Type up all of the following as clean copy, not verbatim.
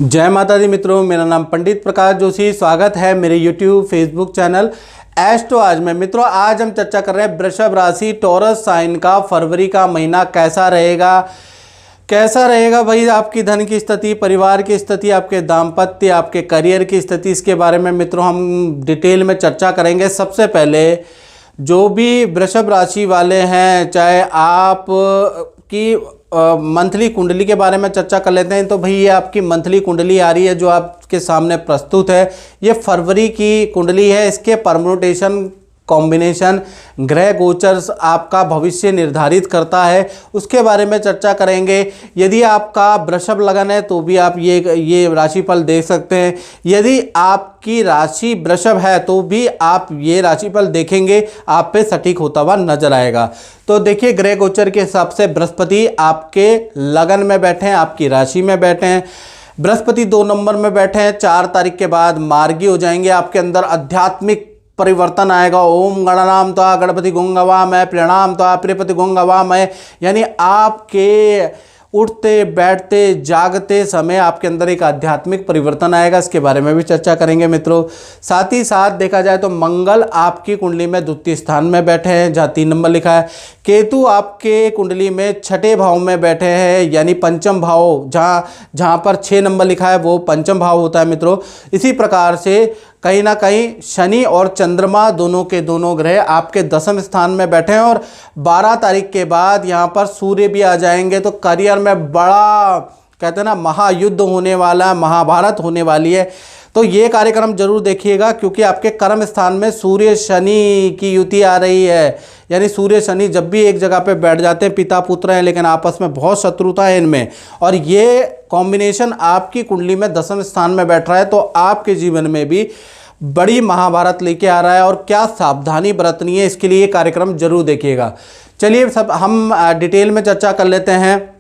जय माता दी मित्रों, मेरा नाम पंडित प्रकाश जोशी। स्वागत है मेरे यूट्यूब फेसबुक चैनल एस्ट्रो आज में। मित्रों, आज हम चर्चा कर रहे हैं वृषभ राशि टॉरस साइन का फरवरी का महीना कैसा रहेगा भाई। आपकी धन की स्थिति, परिवार की स्थिति, आपके दाम्पत्य, आपके करियर की स्थिति, इसके बारे में मित्रों हम डिटेल में चर्चा करेंगे। सबसे पहले जो भी वृषभ राशि वाले हैं, चाहे आप की मंथली कुंडली के बारे में चर्चा कर लेते हैं। तो भाई ये आपकी मंथली कुंडली आ रही है जो आपके सामने प्रस्तुत है। ये फरवरी की कुंडली है। इसके परम्यूटेशन, कॉम्बिनेशन, ग्रह गोचर आपका भविष्य निर्धारित करता है, उसके बारे में चर्चा करेंगे। यदि आपका वृषभ लगन है तो भी आप ये राशिफल देख सकते हैं। यदि आपकी राशि वृषभ है तो भी आप ये राशिफल देखेंगे, आप पे सटीक होता हुआ नजर आएगा। तो देखिए, ग्रह गोचर के हिसाब से बृहस्पति आपके लगन में बैठे हैं, आपकी राशि में बैठे हैं। बृहस्पति 2 नंबर में बैठे हैं। 4 तारीख के बाद मार्गी हो जाएंगे। आपके अंदर आध्यात्मिक परिवर्तन आएगा। ओम गणनाम त्वा गणपति गुंगवामय प्रणाम त्वा प्रियपति गुंगवामय, यानी आपके उठते बैठते जागते समय आपके अंदर एक आध्यात्मिक परिवर्तन आएगा। इसके बारे में भी चर्चा करेंगे मित्रों। साथ ही साथ देखा जाए तो मंगल आपकी कुंडली में द्वितीय स्थान में बैठे हैं जहाँ 3 नंबर लिखा है। केतु आपके कुंडली में 6ठे भाव में बैठे हैं, यानी पंचम भाव, जहाँ पर 6 नंबर लिखा है वो पंचम भाव होता है मित्रों। इसी प्रकार से कहीं ना कहीं शनि और चंद्रमा दोनों के दोनों ग्रह आपके 10वें स्थान में बैठे हैं। और 12 तारीख के बाद यहाँ पर सूर्य भी आ जाएंगे। तो करियर में बड़ा, कहते हैं ना, महायुद्ध होने वाला, महाभारत होने वाली है। तो ये कार्यक्रम जरूर देखिएगा, क्योंकि आपके कर्म स्थान में सूर्य शनि की युति आ रही है। यानी सूर्य शनि जब भी एक जगह पे बैठ जाते हैं, पिता पुत्र हैं लेकिन आपस में बहुत शत्रुता है इनमें, और ये कॉम्बिनेशन आपकी कुंडली में 10वें स्थान में बैठ रहा है। तो आपके जीवन में भी बड़ी महाभारत लेके आ रहा है, और क्या सावधानी बरतनी है इसके लिए कार्यक्रम जरूर देखिएगा। चलिए सब हम डिटेल में चर्चा कर लेते हैं।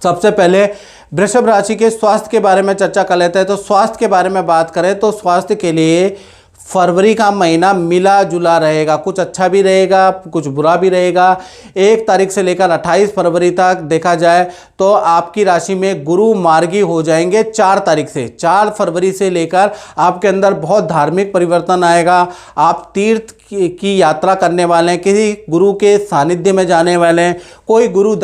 सबसे पहले वृषभ राशि के स्वास्थ्य के बारे में चर्चा कर लेते हैं। तो स्वास्थ्य के बारे में बात करें तो स्वास्थ्य के लिए फरवरी का महीना मिला जुला रहेगा। कुछ अच्छा भी रहेगा, कुछ बुरा भी रहेगा। 1 तारीख से लेकर 28 फरवरी तक देखा जाए तो आपकी राशि में गुरु मार्गी हो जाएंगे। 4 तारीख से 4 फरवरी से लेकर आपके अंदर बहुत धार्मिक परिवर्तन आएगा। आप तीर्थ की यात्रा करने वाले हैं, किसी गुरु के सानिध्य में जाने वाले हैं, कोई गुरु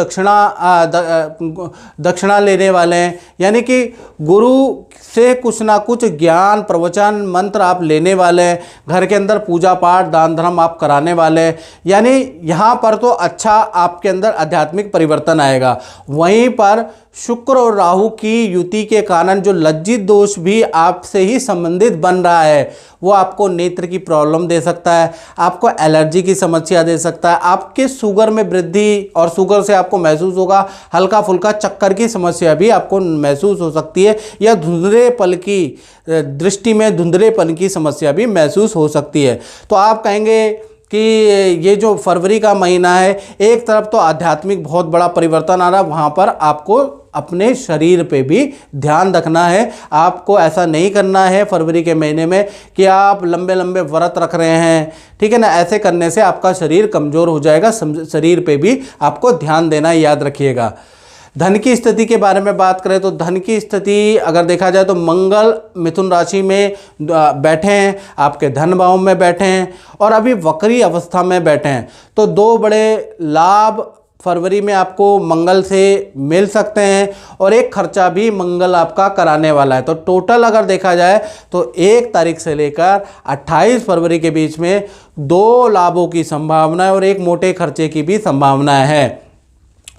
दक्षिणा लेने वाले हैं, यानी कि गुरु से कुछ ना कुछ ज्ञान, प्रवचन, मंत्र आप लेने वाले हैं। घर के अंदर पूजा पाठ, दान धर्म आप कराने वाले हैं। यानी यहाँ पर तो अच्छा आपके अंदर आध्यात्मिक परिवर्तन आएगा। वहीं पर शुक्र और राहु की युति के कारण जो लज्जित दोष भी आपसे ही संबंधित बन रहा है, वो आपको नेत्र की प्रॉब्लम दे सकता है, आपको एलर्जी की समस्या दे सकता है, आपके शुगर में वृद्धि, और शुगर से आपको महसूस होगा हल्का फुल्का चक्कर की समस्या भी आपको महसूस हो सकती है, या धुंधलेपन की दृष्टि में धुंधलेपन की समस्या भी महसूस हो सकती है। तो आप कहेंगे कि ये जो फरवरी का महीना है, एक तरफ तो आध्यात्मिक बहुत बड़ा परिवर्तन आ रहा है, वहाँ पर आपको अपने शरीर पे भी ध्यान रखना है। आपको ऐसा नहीं करना है फरवरी के महीने में कि आप लंबे लंबे व्रत रख रहे हैं, ठीक है ना। ऐसे करने से आपका शरीर कमज़ोर हो जाएगा। शरीर पे भी आपको ध्यान देना, याद रखिएगा। धन की स्थिति के बारे में बात करें तो धन की स्थिति अगर देखा जाए तो मंगल मिथुन राशि में बैठे हैं, आपके धन भाव में बैठे हैं, और अभी वक्री अवस्था में बैठे हैं। तो 2 बड़े लाभ फरवरी में आपको मंगल से मिल सकते हैं, और एक खर्चा भी मंगल आपका कराने वाला है। तो टोटल अगर देखा जाए तो 1 तारीख से लेकर 28 फरवरी के बीच में 2 लाभों की संभावना है, और एक मोटे खर्चे की भी संभावना है।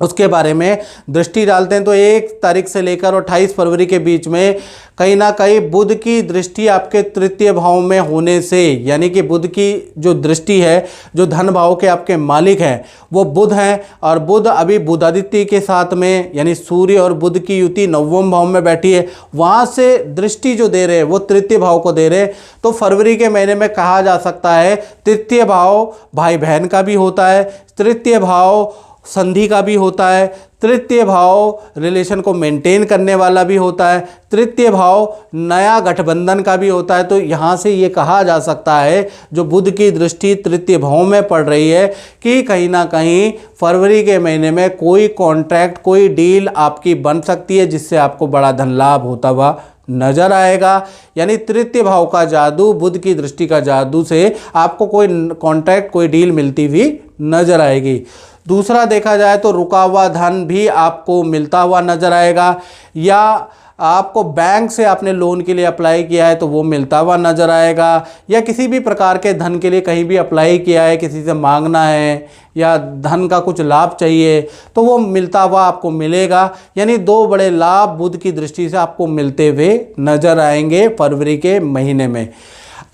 उसके बारे में दृष्टि डालते हैं तो 1 तारीख से लेकर 28 फरवरी के बीच में कहीं ना कहीं बुध की दृष्टि आपके तृतीय भाव में होने से, यानी कि बुध की जो दृष्टि है, जो धन भाव के आपके मालिक हैं वो बुध हैं, और बुध अभी बुधादित्य के साथ में, यानी सूर्य और बुध की युति 9वें भाव में बैठी है। वहाँ से दृष्टि जो दे रहे हैं वो तृतीय भाव को दे रहे हैं। तो फरवरी के महीने में कहा जा सकता है तृतीय भाव भाई बहन का भी होता है, तृतीय भाव संधि का भी होता है, तृतीय भाव रिलेशन को मेंटेन करने वाला भी होता है, तृतीय भाव नया गठबंधन का भी होता है। तो यहाँ से ये कहा जा सकता है जो बुध की दृष्टि तृतीय भाव में पड़ रही है कि कहीं ना कहीं फरवरी के महीने में कोई कॉन्ट्रैक्ट, कोई डील आपकी बन सकती है जिससे आपको बड़ा धन लाभ होता हुआ नजर आएगा। यानी तृतीय भाव का जादू, बुध की दृष्टि का जादू से आपको कोई कॉन्ट्रैक्ट, कोई डील मिलती हुई नजर आएगी। दूसरा देखा जाए तो रुका हुआ धन भी आपको मिलता हुआ नजर आएगा, या आपको बैंक से आपने लोन के लिए अप्लाई किया है तो वो मिलता हुआ नजर आएगा, या किसी भी प्रकार के धन के लिए कहीं भी अप्लाई किया है, किसी से मांगना है या धन का कुछ लाभ चाहिए तो वो मिलता हुआ आपको मिलेगा। यानी दो बड़े लाभ बुध की दृष्टि से आपको मिलते हुए नजर आएंगे फरवरी के महीने में।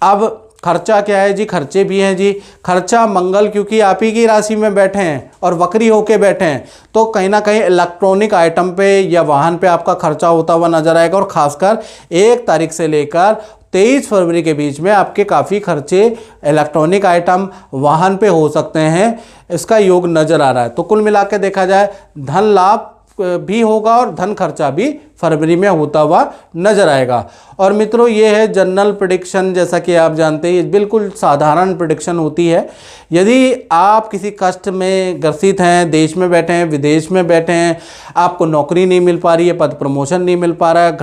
अब खर्चा क्या है जी? खर्चे भी हैं जी। खर्चा मंगल क्योंकि आप ही की राशि में बैठे हैं और वक्री होके बैठे हैं तो कहीं ना कहीं इलेक्ट्रॉनिक आइटम पे या वाहन पे आपका खर्चा होता हुआ नजर आएगा, और खासकर 1 तारीख से लेकर 23 फरवरी के बीच में आपके काफ़ी खर्चे इलेक्ट्रॉनिक आइटम, वाहन पे हो सकते हैं, इसका योग नज़र आ रहा है। तो कुल मिला के देखा जाए धन लाभ भी होगा और धन खर्चा भी फरवरी में होता हुआ नजर आएगा। और मित्रों ये है जनरल प्रेडिक्शन, जैसा कि आप जानते हैं ये बिल्कुल साधारण प्रेडिक्शन होती है। यदि आप किसी कष्ट में ग्रसित हैं, देश में बैठे हैं, विदेश में बैठे हैं, आपको नौकरी नहीं मिल पा रही है, पद प्रमोशन नहीं मिल पा रहा है,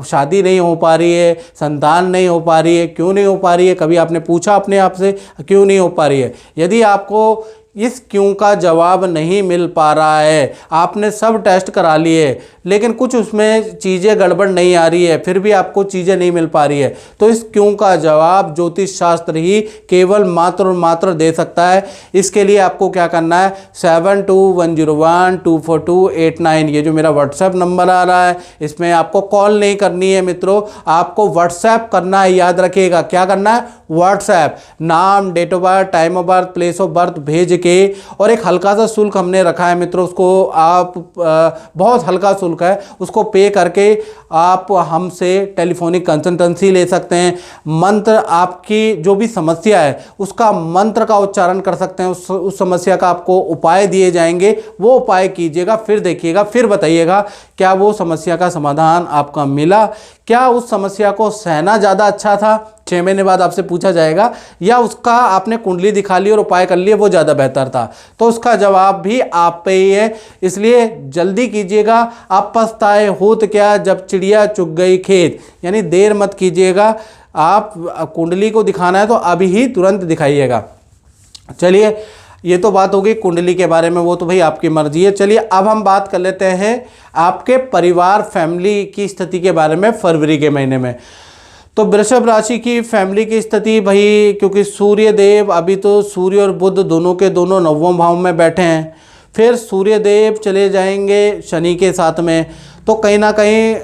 शादी नहीं हो पा रही है, संतान नहीं हो पा रही है, क्यों नहीं हो पा रही है, कभी आपने पूछा अपने आप से क्यों नहीं हो पा रही है? यदि आपको इस क्यों का जवाब नहीं मिल पा रहा है, आपने सब टेस्ट करा लिए लेकिन कुछ उसमें चीज़ें गड़बड़ नहीं आ रही है, फिर भी आपको चीज़ें नहीं मिल पा रही है, तो इस क्यों का जवाब ज्योतिष शास्त्र ही केवल मात्र और मात्र दे सकता है। इसके लिए आपको क्या करना है, 7210124289 ये जो मेरा व्हाट्सएप नंबर आ रहा है इसमें आपको कॉल नहीं करनी है मित्रों, आपको व्हाट्सएप करना है। याद रखिएगा क्या करना है, व्हाट्सएप, नाम, date of birth, time of birth, place of birth भेज के, और एक हल्का सा शुल्क हमने रखा है मित्रों, उसको आप बहुत हल्का शुल्क है, उसको पे करके आप हमसे टेलीफोनिक कंसल्टेंसी ले सकते हैं। मंत्र, आपकी जो भी समस्या है उसका मंत्र का उच्चारण कर सकते हैं, उस समस्या का आपको उपाय दिए जाएंगे, वो उपाय कीजिएगा, फिर देखिएगा, फिर बताइएगा क्या वो समस्या का समाधान आपका मिला, क्या उस समस्या को सहना ज़्यादा अच्छा था, 6 महीने बाद आपसे पूछा जाएगा, या उसका आपने कुंडली दिखा ली और उपाय कर लिए वो ज़्यादा बेहतर था। तो उसका जवाब भी आप पे ही है, इसलिए जल्दी कीजिएगा। आप पछताए होत क्या जब चिड़िया चुग गई खेत, यानी देर मत कीजिएगा। आप कुंडली को दिखाना है तो अभी ही तुरंत दिखाइएगा। चलिए ये तो बात होगी कुंडली के बारे में, वो तो भाई आपकी मर्जी है। चलिए अब हम बात कर लेते हैं आपके परिवार, फैमिली की स्थिति के बारे में फरवरी के महीने में। तो वृषभ राशि की फैमिली की स्थिति भाई, क्योंकि सूर्य देव अभी तो सूर्य और बुध दोनों के दोनों 9वें भाव में बैठे हैं, फिर सूर्य देव चले जाएंगे शनि के साथ में, तो कहीं ना कहीं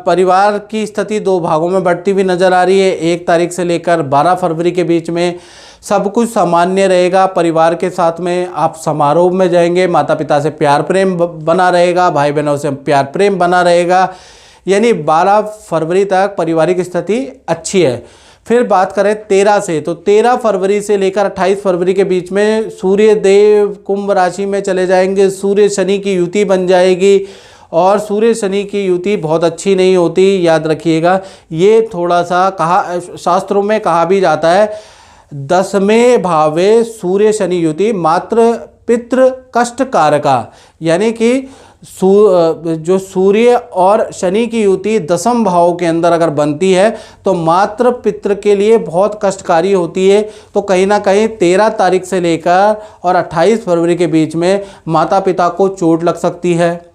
परिवार की स्थिति 2 भागों में बढ़ती हुई नज़र आ रही है। 1 तारीख से लेकर 12 फरवरी के बीच में सब कुछ सामान्य रहेगा। परिवार के साथ में आप समारोह में जाएंगे, माता पिता से प्यार प्रेम बना रहेगा, भाई बहनों से प्यार प्रेम बना रहेगा, यानी 12 फरवरी तक पारिवारिक स्थिति अच्छी है। फिर बात करें 13 से, तो 13 फरवरी से लेकर 28 फरवरी के बीच में सूर्य देव कुंभ राशि में चले जाएंगे, सूर्य शनि की युति बन जाएगी, और सूर्य शनि की युति बहुत अच्छी नहीं होती, याद रखिएगा। ये थोड़ा सा शास्त्रों में कहा भी जाता है 10वें भावे सूर्य शनि युति मात्र पितृ कष्ट कारका, यानी कि जो सूर्य और शनि की युति 10वें भाव के अंदर अगर बनती है तो मात्र पितृ के लिए बहुत कष्टकारी होती है। तो कहीं ना कहीं 13 तारीख से लेकर और 28 फरवरी के बीच में माता पिता को चोट लग सकती है,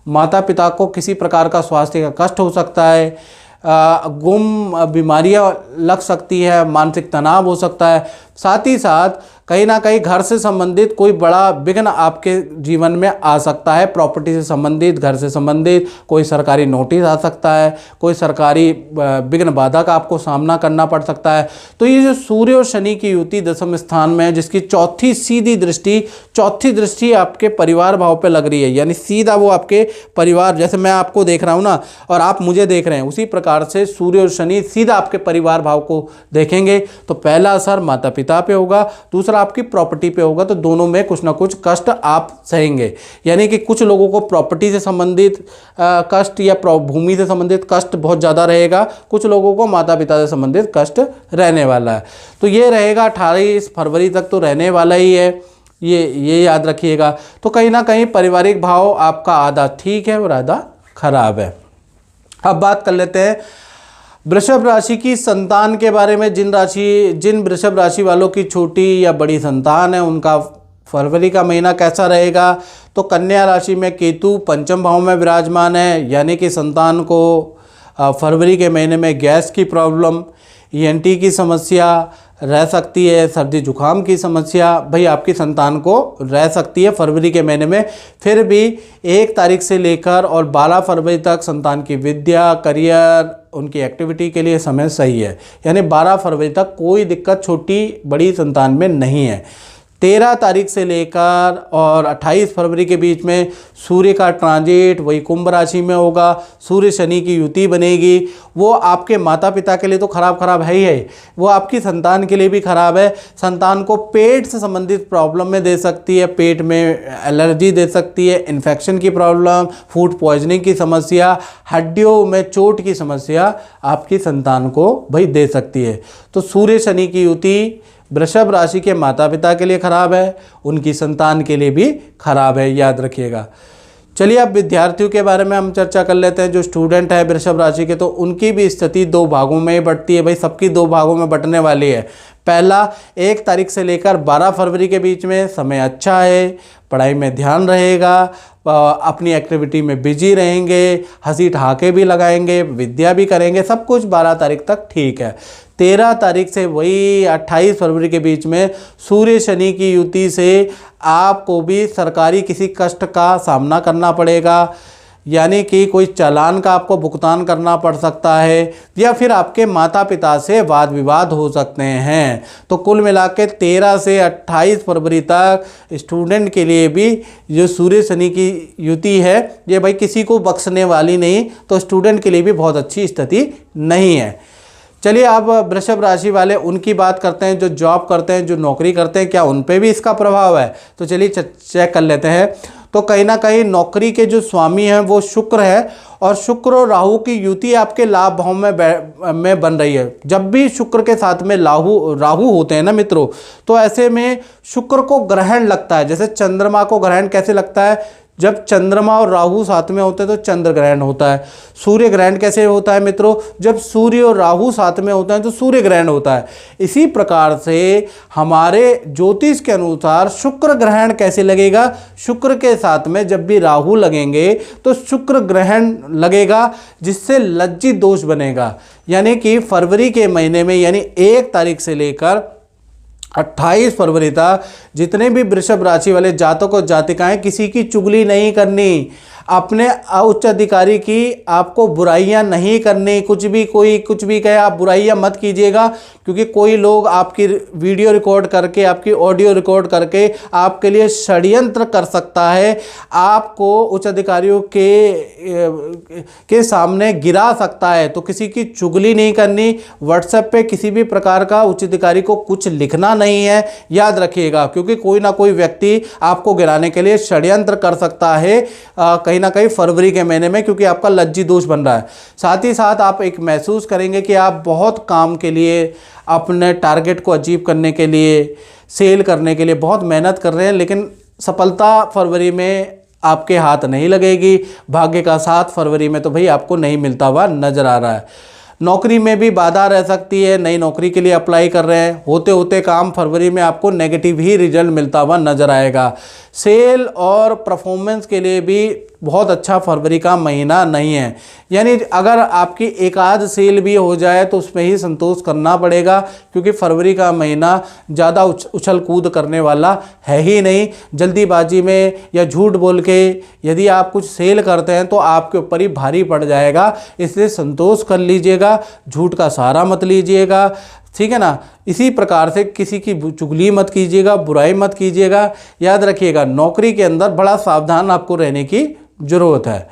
माता पिता को किसी प्रकार का स्वास्थ्य का कष्ट हो सकता है, गुम बीमारियां लग सकती है, मानसिक तनाव हो सकता है, साथ ही साथ कहीं ना कहीं घर से संबंधित कोई बड़ा विघ्न आपके जीवन में आ सकता है। प्रॉपर्टी से संबंधित, घर से संबंधित कोई सरकारी नोटिस आ सकता है, कोई सरकारी विघ्न बाधा का आपको सामना करना पड़ सकता है। तो ये जो सूर्य और शनि की युति 10वें स्थान में है, जिसकी चौथी दृष्टि आपके परिवार भाव पे लग रही है, यानी सीधा वो आपके परिवार, जैसे मैं आपको देख रहा हूँ ना और आप मुझे देख रहे हैं, उसी प्रकार से सूर्य और शनि सीधा आपके परिवार भाव को देखेंगे। तो पहला असर माता पिता पे होगा, दूसरा आपकी प्रॉपर्टी पे होगा तो दोनों में कुछ ना कुछ कष्ट आप सहेंगे। यानी कि कुछ लोगों को प्रॉपर्टी से संबंधित कष्ट या भूमि से संबंधित कष्ट बहुत ज़्यादा रहेगा, कुछ लोगों को माता पिता से संबंधित कष्ट रहने वाला है। तो ये रहेगा 28 फरवरी तक तो रहने वाला ही है, ये याद रखिएगा। तो कहीं ना कहीं पारिवारिक भाव आपका आधा ठीक है और आधा खराब है। अब बात कर लेते हैं वृषभ राशि की संतान के बारे में। जिन वृषभ राशि वालों की छोटी या बड़ी संतान है उनका फरवरी का महीना कैसा रहेगा। तो कन्या राशि में केतु पंचम भाव में विराजमान है, यानी कि संतान को फरवरी के महीने में गैस की प्रॉब्लम, ENT की समस्या रह सकती है, सर्दी जुकाम की समस्या भाई आपकी संतान को रह सकती है फरवरी के महीने में। फिर भी 1 तारीख से लेकर और 12 फरवरी तक संतान की विद्या, करियर, उनकी एक्टिविटी के लिए समय सही है। यानी 12 फरवरी तक कोई दिक्कत छोटी बड़ी संतान में नहीं है। 13 तारीख से लेकर और 28 फरवरी के बीच में सूर्य का ट्रांजिट वही कुंभ राशि में होगा, सूर्य शनि की युति बनेगी। वो आपके माता पिता के लिए तो खराब है ही है, वो आपकी संतान के लिए भी खराब है। संतान को पेट से संबंधित प्रॉब्लम में दे सकती है, पेट में एलर्जी दे सकती है, इन्फेक्शन की प्रॉब्लम, फूड पॉइजनिंग की समस्या, हड्डियों में चोट की समस्या आपकी संतान को भाई दे सकती है। तो सूर्य शनि की युति वृषभ राशि के माता पिता के लिए खराब है, उनकी संतान के लिए भी खराब है, याद रखिएगा। चलिए अब विद्यार्थियों के बारे में हम चर्चा कर लेते हैं। जो स्टूडेंट है वृषभ राशि के तो उनकी भी स्थिति 2 भागों में बंटती है। भाई सबकी 2 भागों में बंटने वाली है। पहला 1 तारीख से लेकर 12 फरवरी के बीच में समय अच्छा है, पढ़ाई में ध्यान रहेगा, अपनी एक्टिविटी में बिजी रहेंगे, हंसी ठहाके भी लगाएंगे, विद्या भी करेंगे, सब कुछ 12 तारीख तक ठीक है। 13 तारीख से वही 28 फरवरी के बीच में सूर्य शनि की युति से आपको भी सरकारी किसी कष्ट का सामना करना पड़ेगा, यानी कि कोई चालान का आपको भुगतान करना पड़ सकता है या फिर आपके माता पिता से वाद विवाद हो सकते हैं। तो कुल मिला के 13 से 28 फरवरी तक स्टूडेंट के लिए भी जो सूर्य शनि की युति है ये भाई किसी को बख्शने वाली नहीं, तो स्टूडेंट के लिए भी बहुत अच्छी स्थिति नहीं है। चलिए अब वृषभ राशि वाले उनकी बात करते हैं, जो जॉब करते हैं, जो नौकरी करते हैं, क्या उन पे भी इसका प्रभाव है। तो चलिए चेक कर लेते हैं। तो कहीं ना कहीं नौकरी के जो स्वामी हैं वो शुक्र है और शुक्र और राहु की युति आपके लाभ भाव में बन रही है। जब भी शुक्र के साथ में राहु होते हैं ना मित्रों, तो ऐसे में शुक्र को ग्रहण लगता है। जैसे चंद्रमा को ग्रहण कैसे लगता है, जब चंद्रमा और राहु साथ में होते हैं तो चंद्र ग्रहण होता है। सूर्य ग्रहण कैसे होता है मित्रों, जब सूर्य और राहु साथ में होता है तो सूर्य ग्रहण होता है। इसी प्रकार से हमारे ज्योतिष के अनुसार शुक्र ग्रहण कैसे लगेगा, शुक्र के साथ में जब भी राहु लगेंगे तो शुक्र ग्रहण लगेगा, जिससे लज्जित दोष बनेगा। यानी कि फरवरी के महीने में यानी 1 तारीख से लेकर 28 फरवरी तक जितने भी वृषभ राशि वाले जातक और जातिकाएं किसी की चुगली नहीं करनी, अपने उच्च अधिकारी की आपको बुराइयां नहीं करनी। कोई कुछ भी कहे आप बुराइयां मत कीजिएगा, क्योंकि कोई लोग आपकी वीडियो रिकॉर्ड करके, आपकी ऑडियो रिकॉर्ड करके आपके लिए षड्यंत्र कर सकता है, आपको उच्च अधिकारियों के सामने गिरा सकता है। तो किसी की चुगली नहीं करनी, व्हाट्सएप पे किसी भी प्रकार का उच्च अधिकारी को कुछ लिखना नहीं है, याद रखिएगा, क्योंकि कोई ना कोई व्यक्ति आपको गिराने के लिए षड्यंत्र कर सकता है कहीं ना कहीं फरवरी के महीने में, क्योंकि आपका लज्जी दोष बन रहा है। साथ ही साथ आप एक महसूस करेंगे कि आप बहुत काम के लिए, अपने टारगेट को अचीव करने के लिए, सेल करने के लिए बहुत मेहनत कर रहे हैं, लेकिन सफलता फरवरी में आपके हाथ नहीं लगेगी। भाग्य का साथ फरवरी में तो भाई आपको नहीं मिलता हुआ नजर आ रहा है। नौकरी में भी बाधा रह सकती है, नई नौकरी के लिए अप्लाई कर रहे हैं, होते होते काम फरवरी में आपको नेगेटिव ही रिजल्ट मिलता हुआ नजर आएगा। सेल और परफॉर्मेंस के लिए भी बहुत अच्छा फरवरी का महीना नहीं है। यानी अगर आपकी एक आध सेल भी हो जाए तो उसमें ही संतोष करना पड़ेगा, क्योंकि फरवरी का महीना ज़्यादा उछल कूद करने वाला है ही नहीं। जल्दीबाजी में या झूठ बोल के यदि आप कुछ सेल करते हैं तो आपके ऊपर ही भारी पड़ जाएगा, इसलिए संतोष कर लीजिएगा, झूठ का सहारा मत लीजिएगा, ठीक है ना। इसी प्रकार से किसी की चुगली मत कीजिएगा, बुराई मत कीजिएगा। याद रखिएगा नौकरी के अंदर बड़ा सावधान आपको रहने की ज़रूरत है।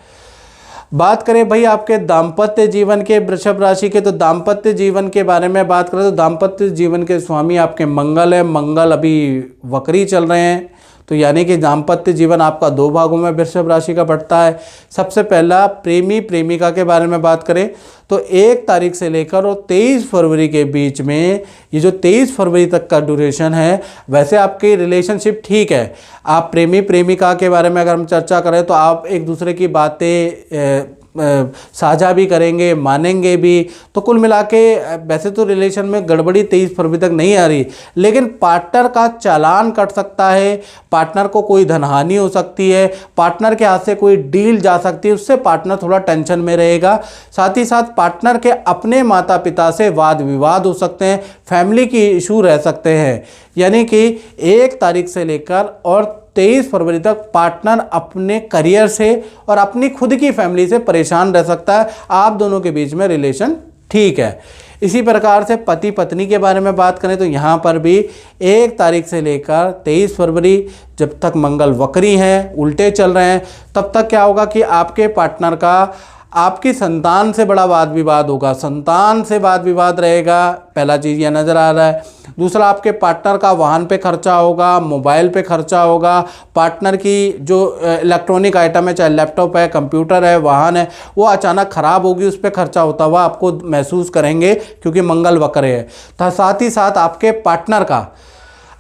बात करें भाई आपके दाम्पत्य जीवन के वृषभ राशि के, तो दाम्पत्य जीवन के बारे में बात करें तो दाम्पत्य जीवन के स्वामी आपके मंगल है। मंगल अभी वक्री चल रहे हैं, तो यानी कि दाम्पत्य जीवन आपका 2 भागों में वृषभ राशि का बढ़ता है। सबसे पहला प्रेमी प्रेमिका के बारे में बात करें तो 1 तारीख से लेकर और 23 फरवरी के बीच में, ये जो 23 फरवरी तक का ड्यूरेशन है, वैसे आपकी रिलेशनशिप ठीक है। आप प्रेमी प्रेमिका के बारे में अगर हम चर्चा करें तो आप एक दूसरे की बातें साझा भी करेंगे, मानेंगे भी। तो कुल मिला के वैसे तो रिलेशन में गड़बड़ी 23 फरवरी तक नहीं आ रही, लेकिन पार्टनर का चालान कट सकता है, पार्टनर को कोई धनहानि हो सकती है, पार्टनर के हाथ से कोई डील जा सकती है, उससे पार्टनर थोड़ा टेंशन में रहेगा। साथ ही साथ पार्टनर के अपने माता पिता से वाद विवाद हो सकते हैं, फैमिली की इशू रह सकते हैं। यानी कि 1 तारीख से लेकर और 23 फरवरी तक पार्टनर अपने करियर से और अपनी खुद की फैमिली से परेशान रह सकता है। आप दोनों के बीच में रिलेशन ठीक है। इसी प्रकार से पति पत्नी के बारे में बात करें तो यहाँ पर भी 1 तारीख से लेकर 23 फरवरी जब तक मंगल वक्री हैं, उल्टे चल रहे हैं, तब तक क्या होगा कि आपके पार्टनर का आपकी संतान से बड़ा वाद विवाद होगा, संतान से वाद विवाद रहेगा। पहला चीज़ यह नज़र आ रहा है। दूसरा, आपके पार्टनर का वाहन पे खर्चा होगा, मोबाइल पे खर्चा होगा, पार्टनर की जो इलेक्ट्रॉनिक आइटम है, चाहे लैपटॉप है, कंप्यूटर है, वाहन है, वो अचानक ख़राब होगी, उस पर खर्चा होता हुआ आपको महसूस करेंगे क्योंकि मंगल वक्र है। तो साथ ही साथ आपके पार्टनर का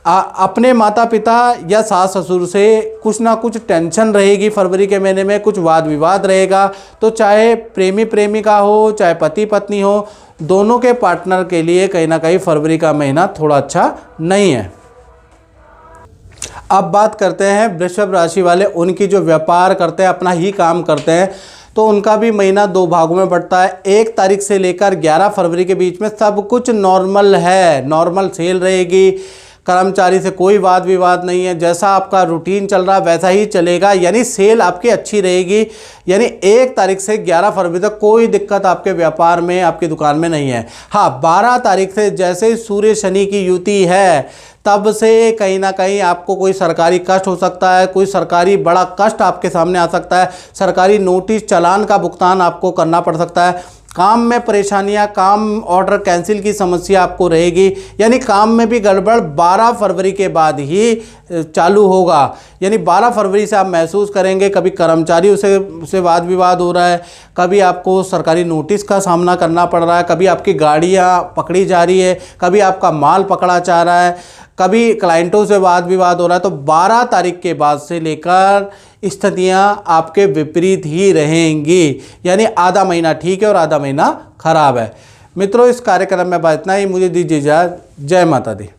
अपने माता पिता या सास ससुर से कुछ ना कुछ टेंशन रहेगी फरवरी के महीने में, कुछ वाद विवाद रहेगा। तो चाहे प्रेमी प्रेमिका हो, चाहे पति पत्नी हो, दोनों के पार्टनर के लिए कहीं ना कहीं फरवरी का महीना थोड़ा अच्छा नहीं है। अब बात करते हैं वृषभ राशि वाले, उनकी जो व्यापार करते हैं, अपना ही काम करते हैं, तो उनका भी महीना 2 भागों में बढ़ता है। 1 तारीख से लेकर 11 फरवरी के बीच में सब कुछ नॉर्मल है, नॉर्मल सेल रहेगी, कर्मचारी से कोई वाद विवाद नहीं है, जैसा आपका रूटीन चल रहा वैसा ही चलेगा, यानी सेल आपकी अच्छी रहेगी। यानी 1 तारीख से 11 फरवरी तक कोई दिक्कत आपके व्यापार में, आपकी दुकान में नहीं है। हाँ, 12 तारीख से जैसे ही सूर्य शनि की युति है, तब से कहीं ना कहीं आपको कोई सरकारी कष्ट हो सकता है, कोई सरकारी बड़ा कष्ट आपके सामने आ सकता है, सरकारी नोटिस चालान का भुगतान आपको करना पड़ सकता है, काम में परेशानियां, काम ऑर्डर कैंसिल की समस्या आपको रहेगी। यानी काम में भी गड़बड़ 12 फरवरी के बाद ही चालू होगा। यानी 12 फरवरी से आप महसूस करेंगे कभी कर्मचारी उसे वाद विवाद हो रहा है, कभी आपको सरकारी नोटिस का सामना करना पड़ रहा है, कभी आपकी गाड़ियां पकड़ी जा रही है, कभी आपका माल पकड़ा जा रहा है, कभी क्लाइंटों से वाद विवाद हो रहा है। तो 12 तारीख के बाद से लेकर स्थितियां आपके विपरीत ही रहेंगी। यानी आधा महीना ठीक है और आधा महीना खराब है। मित्रों, इस कार्यक्रम में बात इतना ही। मुझे दीजिए इजाज़त। जय माता दी।